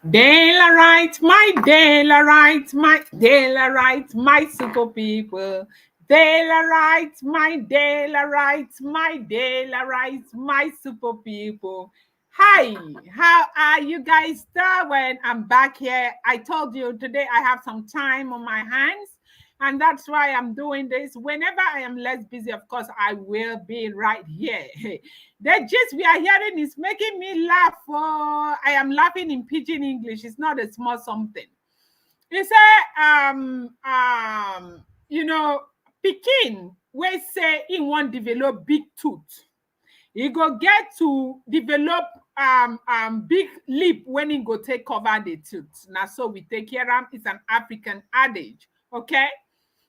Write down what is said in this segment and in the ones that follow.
Daylight, my daylight, my daylight, my super people. Daylight, my daylight, my daylight, my super people. Hi, how are you guys doing? I'm back here. I told you today I have some time on my hands, and that's why I'm doing this. Whenever I am less busy, of course, I will be right here. The gist we are hearing is making me laugh. Oh, I am laughing in pidgin English. It's not a small something. He said, Pekin, we say he won't develop big tooth. He go get to develop big lip when he go take cover the tooth. Now, so we take care of it's an African adage. Okay.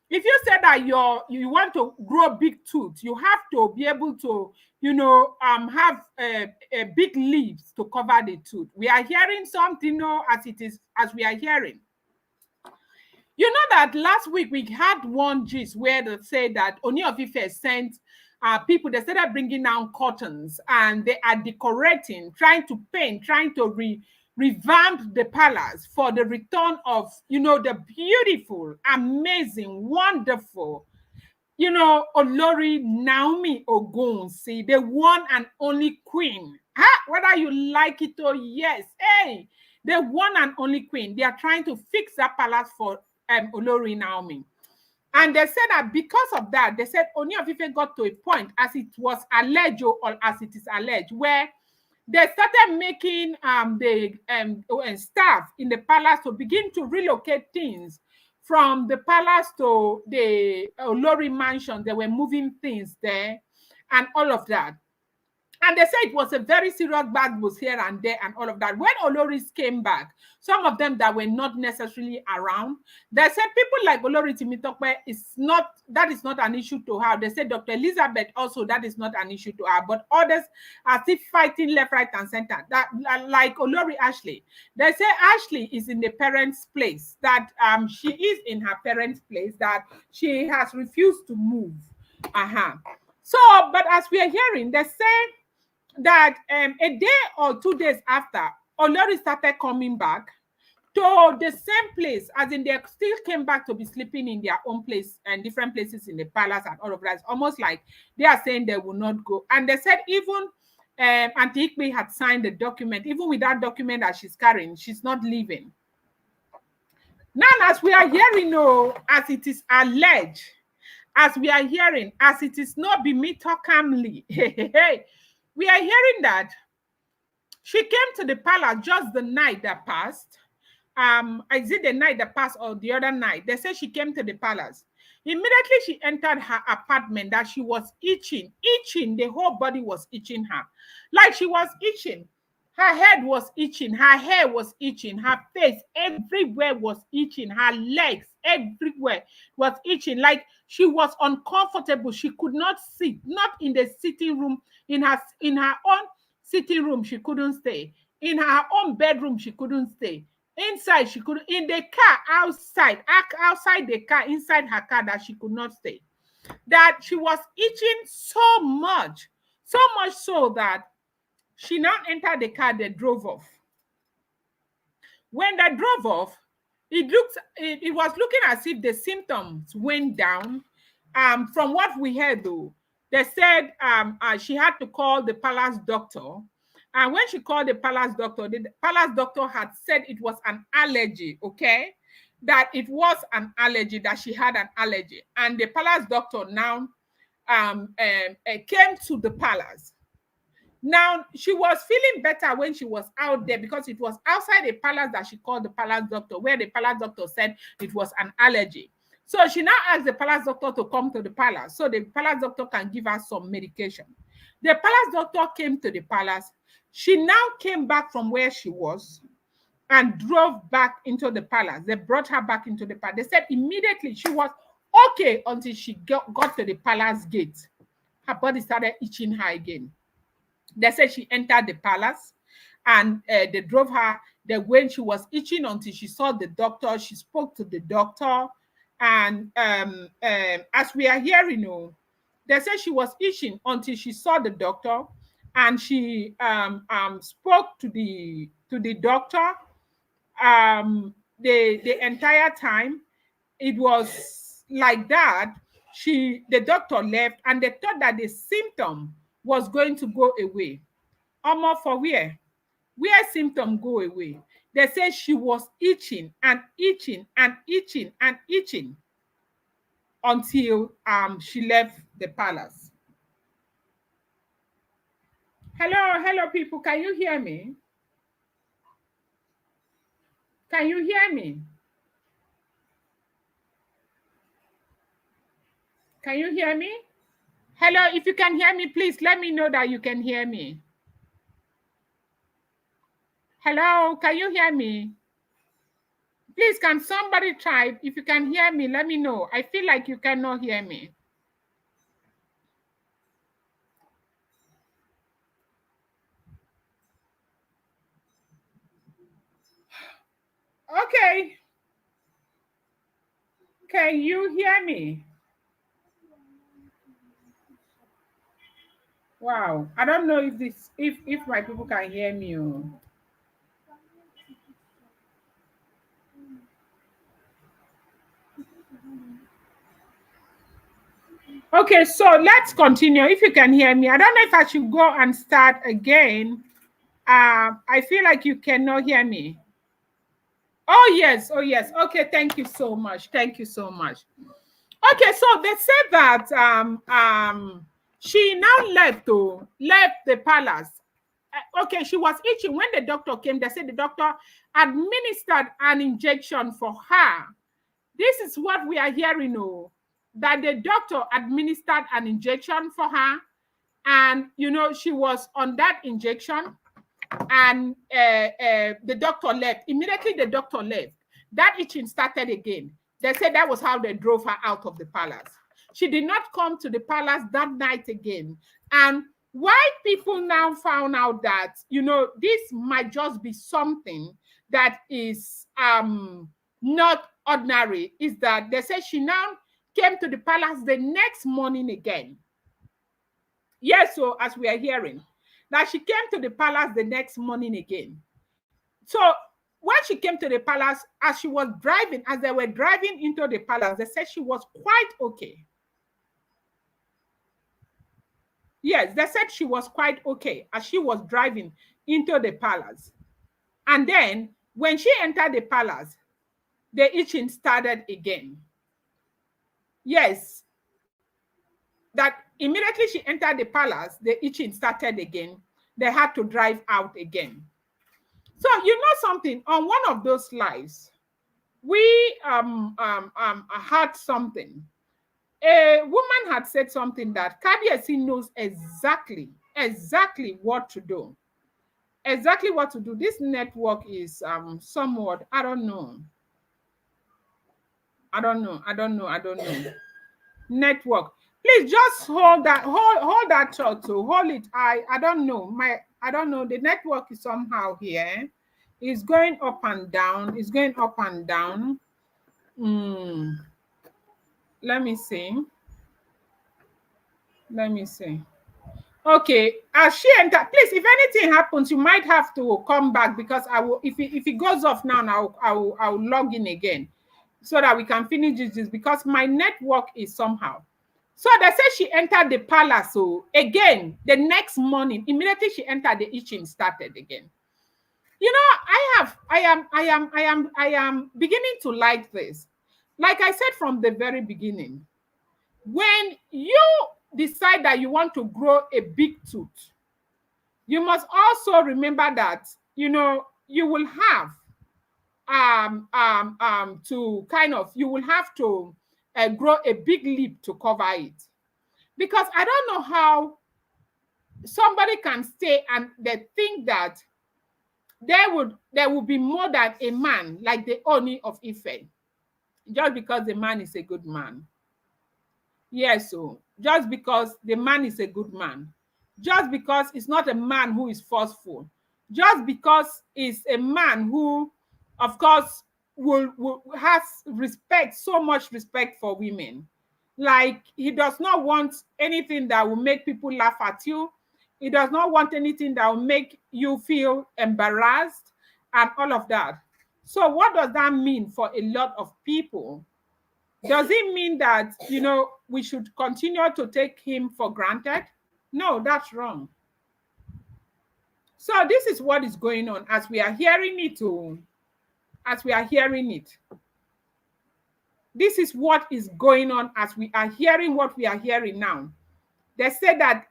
If you say that you want to grow big tooth, you have to be able to, have a big leaves to cover the tooth. We are hearing something, as it is, as we are hearing. You know that last week we had one gist where they said that Ooni of Ife sent people, they started bringing down curtains and they are decorating, trying to paint, trying to revamp the palace for the return of, the beautiful, amazing, wonderful, Olori Naomi Ogunsi, the one and only queen. Whether you like it or yes, hey, the one and only queen. They are trying to fix that palace for Olori Naomi. And they said that because of that, they said Ooni of Ife got to a point, as it was alleged or as it is alleged, where they started making the staff in the palace to begin to relocate things from the palace to the Olori mansion. They were moving things there and all of that. And they said it was a very serious bad buzz here and there and all of that. When Oloris came back, some of them that were not necessarily around, they said people like Olori Timitope that is not an issue to her. They said Dr. Elizabeth also, that is not an issue to her. But others are still fighting left, right, and center. That like Olori Ashley. They say Ashley is in the parents' place, that she is in her parents' place, that she has refused to move. So, but as we are hearing, they say that a day or 2 days after, Olori started coming back to the same place, as in they still came back to be sleeping in their own place and different places in the palace and all of that. It's almost like they are saying they will not go. And they said even Auntie Igbi had signed the document, even with that document that she's carrying, she's not leaving. Now, as we are hearing, as it is alleged, as we are hearing, as it is not be me talk calmly, we are hearing that she came to the palace just the night that passed. Is it the night that passed or the other night? They said she came to the palace. Immediately she entered her apartment, that she was itching, the whole body was itching her. Like she was itching. Her head was itching, her hair was itching, her face, everywhere was itching, her legs, everywhere was itching. Like she was uncomfortable. She could not sit, not in the sitting room, in her own sitting room, she couldn't stay. In her own bedroom, she couldn't stay. Inside, she couldn't, in the car, outside the car, inside her car, that she could not stay. That she was itching so much so that she now entered the car, they drove off. When they drove off, it was looking as if the symptoms went down. From what we heard, though, they said she had to call the palace doctor. And when she called the palace doctor had said it was an allergy, okay? That it was an allergy, that she had an allergy. And the palace doctor now came to the palace. Now, she was feeling better when she was out there, because it was outside the palace that she called the palace doctor, where the palace doctor said it was an allergy. So she now asked the palace doctor to come to the palace so the palace doctor can give her some medication. The palace doctor came to the palace. She now came back from where she was and drove back into the palace. They brought her back into the palace. They said immediately she was okay until she got to the palace gate. Her body started itching her again. They said she entered the palace and they drove her. When she was itching until she saw the doctor, she spoke to the doctor. And as we are hearing, they said she was itching until she saw the doctor, and she spoke to the doctor. the entire time it was like that, the doctor left, and they thought that the symptom was going to go away. Almost for where symptom go away. They said she was itching and itching and itching and itching until she left the palace. Hello, people. Can you hear me? Can you hear me? Can you hear me? Hello, if you can hear me, please let me know that you can hear me. Hello, can you hear me? Please, can somebody type? If you can hear me, let me know. I feel like you cannot hear me. Okay. Can you hear me? Wow. I don't know if my people can hear me. Okay, so let's continue. If you can hear me, I don't know if I should go and start again. I feel like you cannot hear me. Oh yes, oh yes. Okay, thank you so much. Thank you so much. Okay, so they said that she now left the palace. Okay, she was itching. When the doctor came, they said the doctor administered an injection for her. This is what we are hearing, that the doctor administered an injection for her, and she was on that injection, and the doctor left. Immediately the doctor left, that itching started again. They said that was how they drove her out of the palace. She did not come to the palace that night again. And why people now found out that this might just be something that is not ordinary is that they said she now came to the palace the next morning again. Yes, so as we are hearing, that she came to the palace the next morning again. So when she came to the palace, as she was driving, as they were driving into the palace, they said she was quite okay. Yes, they said she was quite okay as she was driving into the palace. And then when she entered the palace, the itching started again. Yes, that immediately she entered the palace, the itching started again. They had to drive out again. So you know something, on one of those lives, we had something. A woman had said something that Kabiesi knows exactly what to do. Exactly what to do. This network is somewhat, I don't know. Network. Please just hold that thought to hold it. I don't know. I don't know. The network is somehow here. It's going up and down. It's going up and down. Let me see. Okay, as she entered, please, if anything happens, you might have to come back, because I will. If it goes off now, I'll log in again so that we can finish this, because my network is somehow. So they say she entered the palace. So again, the next morning, immediately she entered, the itching started again. I am beginning to like this. Like I said from the very beginning, when you decide that you want to grow a big tooth, you must also remember that you will have to kind of, you will have to grow a big lip to cover it, because I don't know how somebody can stay and they think that there would be more than a man like the Ooni of Ife, just because the man is a good man. Yes, so just because the man is a good man, just because it's not a man who is forceful, just because it's a man who, of course, will has respect, so much respect for women. Like, he does not want anything that will make people laugh at you. He does not want anything that will make you feel embarrassed and all of that. So what does that mean for a lot of people? Does it mean that, we should continue to take him for granted? No, that's wrong. So this is what is going on as we are hearing it. As we are hearing it. This is what is going on as we are hearing what we are hearing now. They said that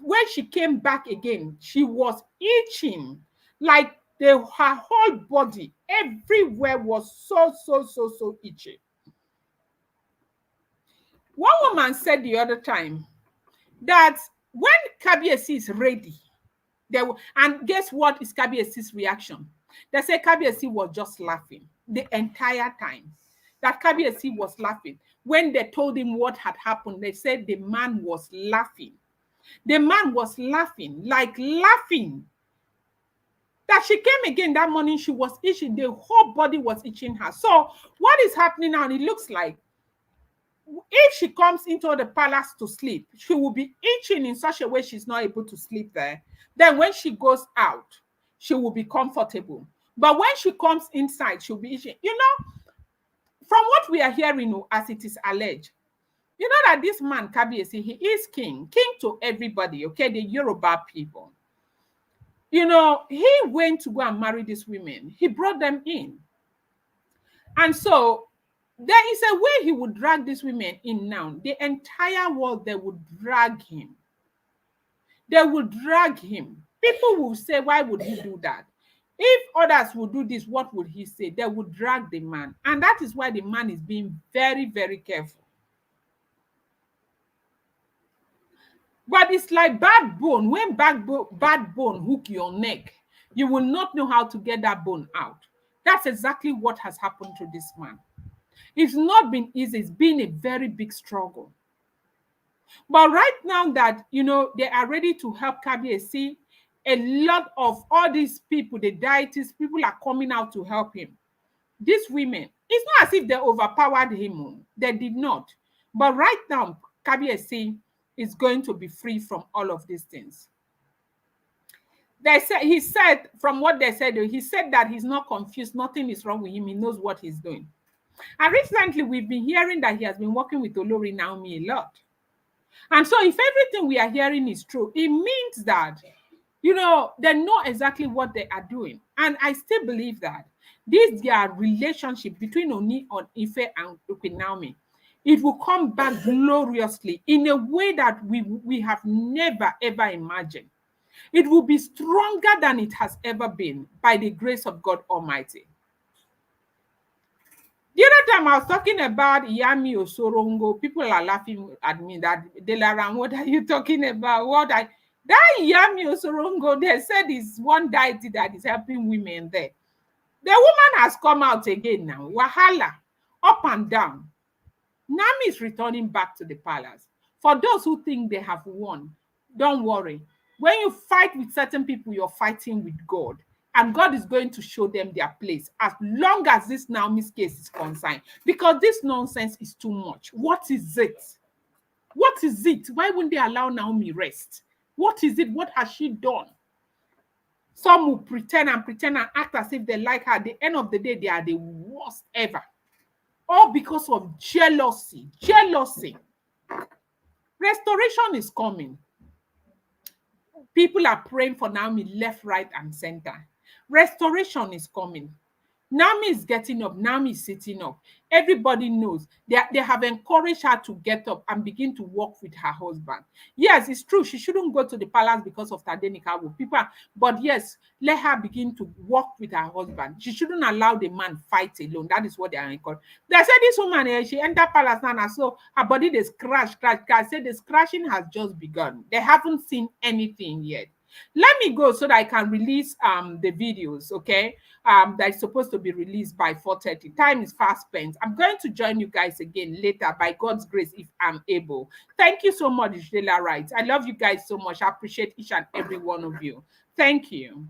when she came back again, she was itching, like her whole body, everywhere was so itchy. One woman said the other time that when Kabiyesi is ready, and guess what is Kabiyesi's reaction? They say Kabiyesi was just laughing the entire time. That Kabiyesi was laughing. When they told him what had happened, they said the man was laughing. The man was laughing, like laughing. That she came again that morning, she was itching. The whole body was itching her. So what is happening now? It looks like if she comes into the palace to sleep, she will be itching in such a way she's not able to sleep there. Then when she goes out, she will be comfortable. But when she comes inside, she'll be itching. From what we are hearing, as it is alleged, that this man, Kabiyesi, he is king to everybody, okay, the Yoruba people. He went to go and marry these women. He brought them in. And so there is a way he would drag these women in now. The entire world, they would drag him. They would drag him. People will say, why would he do that? If others would do this, what would he say? They would drag the man. And that is why the man is being very, very careful. But it's like bad bone. When bad bone hook your neck, you will not know how to get that bone out. That's exactly what has happened to this man. It's not been easy. It's been a very big struggle. But right now that, they are ready to help Kabiyesi, a lot of all these people, the deities, people are coming out to help him. These women, it's not as if they overpowered him. They did not. But right now, Kabiyesi is going to be free from all of these things. He said, from what they said, he said that he's not confused. Nothing is wrong with him. He knows what he's doing. And recently, we've been hearing that he has been working with Olori Naomi a lot. And so if everything we are hearing is true, it means that, they know exactly what they are doing. And I still believe that their relationship between Ooni on Ife and Queen Naomi, it will come back gloriously in a way that we have never, ever imagined. It will be stronger than it has ever been by the grace of God Almighty. The other time I was talking about Iyami Osorongo, people are laughing at me that, Delaran, what are you talking about? That Iyami Osorongo, they said is one deity that is helping women there. The woman has come out again now. Wahala, up and down. Naomi is returning back to the palace. For those who think they have won, don't worry. When you fight with certain people, you're fighting with God. And God is going to show them their place as long as this Naomi's case is concerned. Because this nonsense is too much. What is it? What is it? Why wouldn't they allow Naomi rest? What is it? What has she done? Some will pretend and act as if they like her. At the end of the day, they are the worst ever. All because of jealousy. Jealousy. Restoration is coming. People are praying for Naomi left, right, and center. Restoration is coming. Naomi is getting up. Naomi is sitting up. Everybody knows. They have encouraged her to get up and begin to work with her husband. Yes, it's true. She shouldn't go to the palace because of Tadenikawo. But yes, let her begin to work with her husband. She shouldn't allow the man fight alone. That is what they are encouraging. They said this woman, she entered palace now, so her body they scratch. I said the scratching has just begun. They haven't seen anything yet. Let me go so that I can release the videos, okay? That is supposed to be released by 4:30. Time is fast spent. I'm going to join you guys again later by God's grace if I'm able. Thank you so much, Jela Wright. I love you guys so much. I appreciate each and every one of you. Thank you.